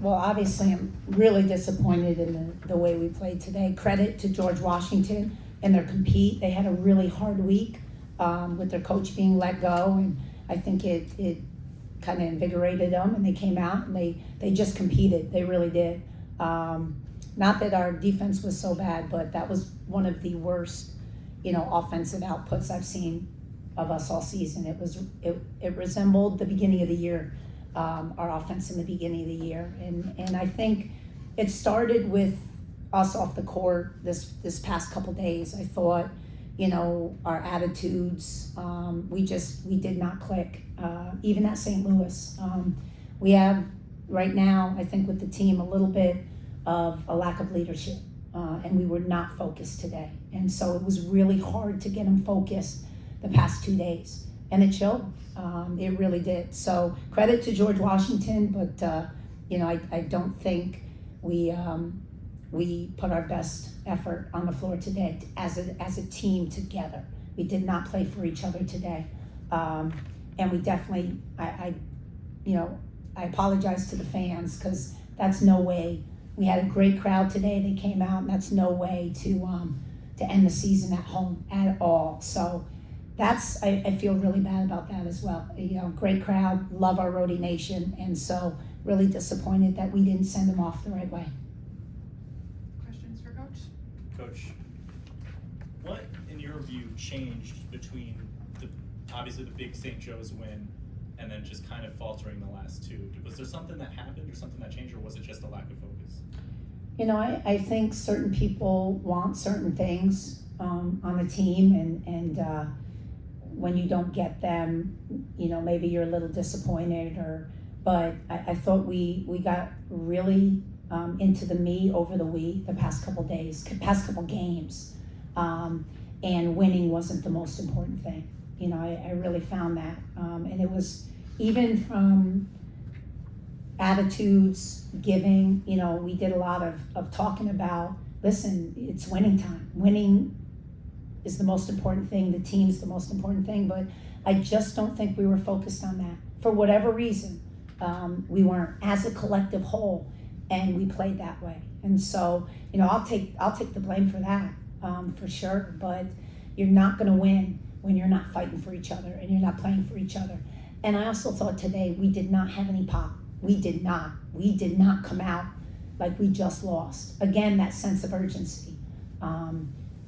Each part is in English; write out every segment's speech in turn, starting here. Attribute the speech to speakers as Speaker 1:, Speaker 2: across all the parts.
Speaker 1: Well, obviously, I'm really disappointed in the way we played today. Credit to George Washington and their compete. They had a really hard week with their coach being let go, and I think it kind of invigorated them, and they came out and they just competed. They really did. Not that our defense was so bad, but that was one of the worst, offensive outputs I've seen of us all season. It resembled the beginning of the year. Our offense in the beginning of the year. And I think it started with us off the court this past couple days. I thought, our attitudes, we did not click, even at St. Louis. We have right now, I think with the team, a little bit of a lack of leadership, and we were not focused today. And so it was really hard to get them focused the past 2 days. And it showed. It really did. So credit to George Washington, but I don't think we put our best effort on the floor today as a team together. We did not play for each other today, and we definitely I apologize to the fans because that's no way. We had a great crowd today. They came out, and that's no way to end the season at home at all. So. I feel really bad about that as well. Great crowd, love our Rhody Nation, and so really disappointed that we didn't send them off the right way.
Speaker 2: Questions for Coach?
Speaker 3: Coach, what, in your view, changed between obviously the big St. Joe's win and then just kind of faltering the last two? Was there something that happened or something that changed, or was it just a lack of focus?
Speaker 1: I think certain people want certain things on the team, and when you don't get them, maybe you're a little disappointed, but I thought we got really into the me over the we the past couple games, and winning wasn't the most important thing. I really found that, and it was even from attitudes, giving, we did a lot of talking about, listen, it's winning time. Winning is the most important thing, the team's the most important thing, but I just don't think we were focused on that. For whatever reason, we weren't as a collective whole, and we played that way. And so, I'll take the blame for that, for sure, but you're not gonna win when you're not fighting for each other and you're not playing for each other. And I also thought today we did not have any pop. We did not come out like we just lost. Again, that sense of urgency.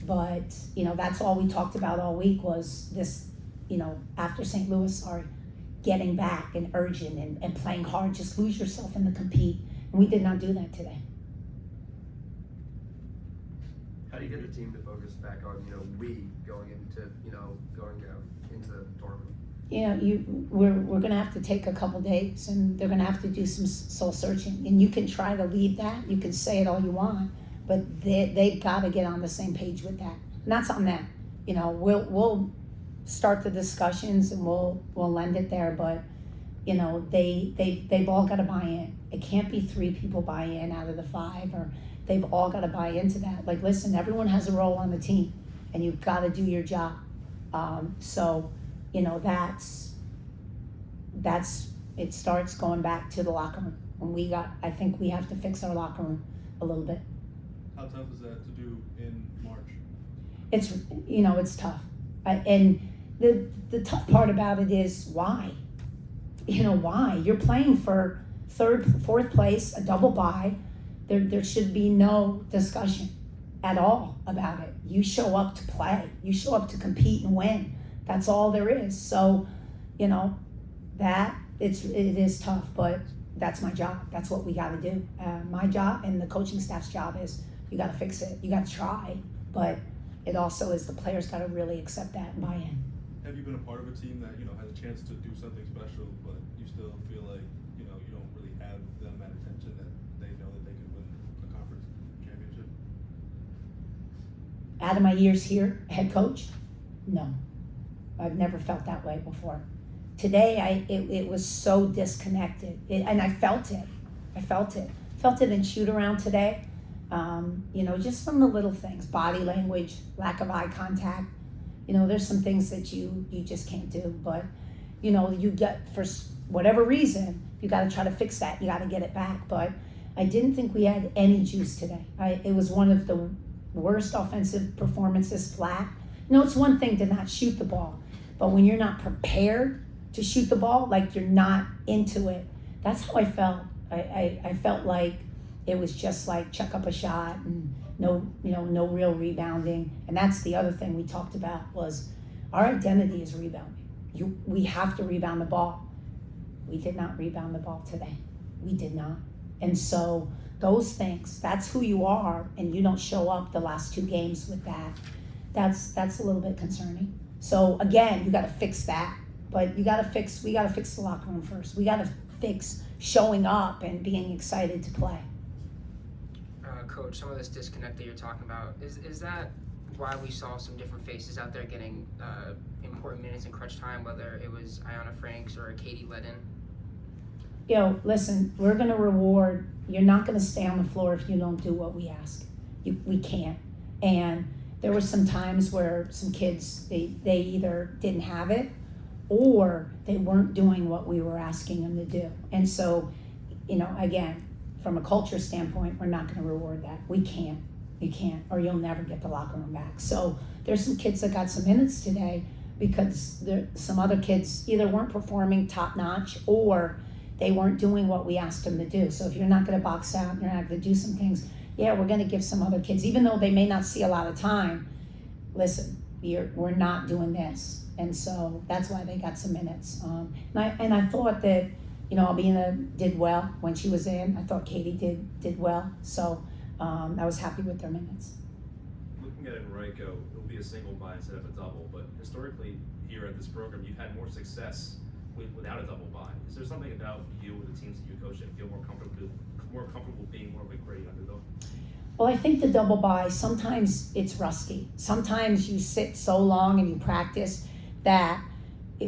Speaker 1: But, that's all we talked about all week was this, after St. Louis, getting back and urgent and playing hard. Just lose yourself in the compete. And we did not do that today.
Speaker 4: How do you get the team to focus back on, we going into the tournament?
Speaker 1: We're going to have to take a couple days, and they're going to have to do some soul searching. And you can try to lead that. You can say it all you want. But they've got to get on the same page with that. And that's on them. We'll start the discussions and we'll lend it there. But they've all got to buy in. It can't be 3 people buy in out of the 5, or they've all got to buy into that. Like, listen, everyone has a role on the team, and you've got to do your job. So that's it. Starts going back to the locker room. And I think we have to fix our locker room a little bit.
Speaker 5: How tough is that to do in March?
Speaker 1: It's tough. And the tough part about it is why? Why? You're playing for 3rd, 4th place, a double bye. There should be no discussion at all about it. You show up to play. You show up to compete and win. That's all there is. So, it is tough, but that's my job. That's what we got to do. My job and the coaching staff's job is, you got to fix it. You got to try, but it also is the players got to really accept that and buy in.
Speaker 5: Have you been a part of a team that has a chance to do something special, but you still feel like you don't really have them at attention that they know that they can win a conference championship?
Speaker 1: Out of my years here, head coach, no, I've never felt that way before. Today, it was so disconnected, and I felt it. Felt it in shoot around today. Just from the little things, body language, lack of eye contact. There's some things that you just can't do, but you get, for whatever reason, You got to try to fix that. You got to get it back. But I didn't think we had any juice today. It was one of the worst offensive performances flat. It's one thing to not shoot the ball, but when you're not prepared to shoot the ball, like you're not into it, that's how I felt. I felt like it was just like chuck up a shot and no real rebounding. And that's the other thing we talked about was our identity is rebounding. We have to rebound the ball. We did not rebound the ball today. We did not. And so those things, that's who you are, and you don't show up the last 2 games with that. That's a little bit concerning. So again, you got to fix that. But we got to fix the locker room first. We got to fix showing up and being excited to play.
Speaker 6: Coach, some of this disconnect that you're talking about, is that why we saw some different faces out there getting important minutes in crunch time, whether it was Ayanna Franks or Katie Ledden?
Speaker 1: Listen, we're going to reward. You're not going to stay on the floor if you don't do what we ask. We can't. And there were some times where some kids, they either didn't have it or they weren't doing what we were asking them to do. And so, again, from a culture standpoint, we're not going to reward that. We can't. You can't, or you'll never get the locker room back. So there's some kids that got some minutes today because some other kids either weren't performing top notch or they weren't doing what we asked them to do. So if you're not going to box out, you're not going to do some things, we're going to give some other kids, even though they may not see a lot of time, listen, we're not doing this. And so that's why they got some minutes. And I thought that, Albina did well when she was in. I thought Katie did well. So I was happy with their minutes.
Speaker 7: Looking at Enrico, it'll be a single buy instead of a double, but historically here at this program, you've had more success without a double buy. Is there something about you or the teams that you coach that feel more comfortable being more of a gritty underdog?
Speaker 1: Well, I think the double buy, sometimes it's rusty. Sometimes you sit so long and you practice that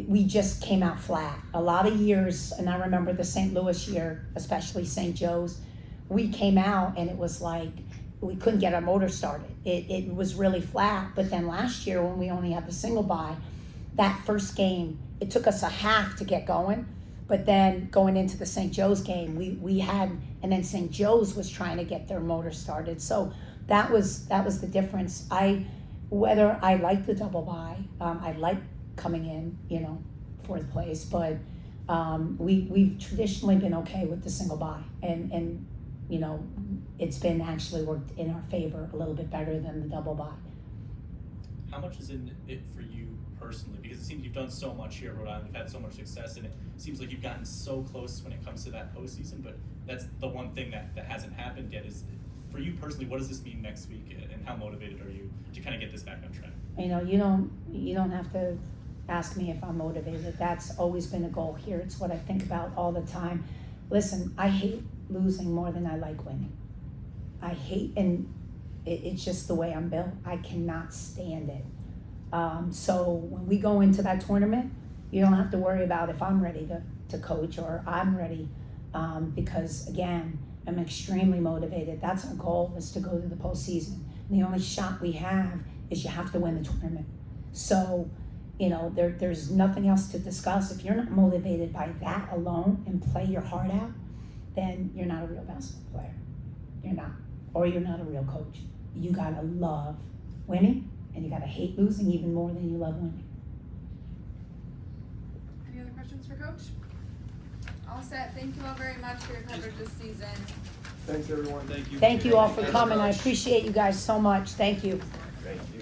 Speaker 1: we just came out flat. A lot of years, and I remember the St. Louis year, especially St. Joe's, we came out and it was like we couldn't get our motor started. It was really flat. But then last year when we only had the single buy, that first game, it took us a half to get going. But then going into the St. Joe's game, we had, and then St. Joe's was trying to get their motor started. So that was the difference. Whether I like the double buy, I like coming in, fourth place, but we've traditionally been okay with the single buy, and it's been actually worked in our favor a little bit better than the double buy.
Speaker 3: How much is in it for you personally? Because it seems you've done so much here at Rhode Island, you've had so much success, and it seems like you've gotten so close when it comes to that postseason, but that's the one thing that hasn't happened yet. Is for you personally, what does this mean next week, and how motivated are you to kind of get this back on track?
Speaker 1: You don't have to ask me if I'm motivated. That's always been a goal here. It's what I think about all the time. Listen, I hate losing more than I like winning. I hate, and it's just the way I'm built. I cannot stand it. So when we go into that tournament, you don't have to worry about if I'm ready to coach or I'm ready, because again, I'm extremely motivated. That's our goal, is to go to the postseason. And the only shot we have is you have to win the tournament. So, there's nothing else to discuss. If you're not motivated by that alone and play your heart out, then you're not a real basketball player. You're not. Or you're not a real coach. You gotta love winning, and you gotta hate losing even more than you love winning.
Speaker 2: Any other questions for Coach? All set. Thank you all very much for your coverage this season.
Speaker 4: Thanks, everyone.
Speaker 5: Thank you.
Speaker 1: Thank you all for
Speaker 6: Thanks,
Speaker 1: coming. I
Speaker 6: Coach.
Speaker 1: appreciate you guys so much. Thank you.
Speaker 7: Thank you.